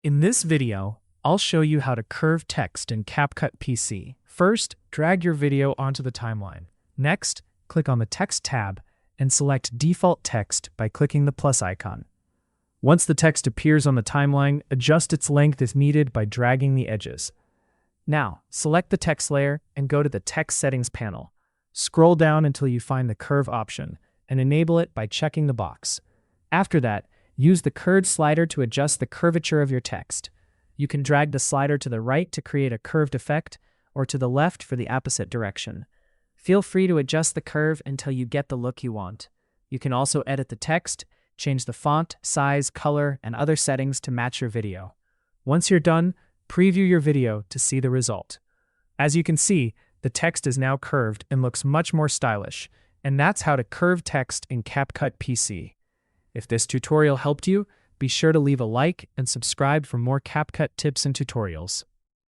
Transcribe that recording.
In this video, I'll show you how to curve text in CapCut PC. First, drag your video onto the timeline. Next, click on the Text tab and select Default Text by clicking the plus icon. Once the text appears on the timeline, adjust its length as needed by dragging the edges. Now, select the text layer and go to the Text Settings panel. Scroll down until you find the Curve option and enable it by checking the box. After that, use the curved slider to adjust the curvature of your text. You can drag the slider to the right to create a curved effect or to the left for the opposite direction. Feel free to adjust the curve until you get the look you want. You can also edit the text, change the font, size, color, and other settings to match your video. Once you're done, preview your video to see the result. As you can see, the text is now curved and looks much more stylish, and that's how to curve text in CapCut PC. If this tutorial helped you, be sure to leave a like and subscribe for more CapCut tips and tutorials.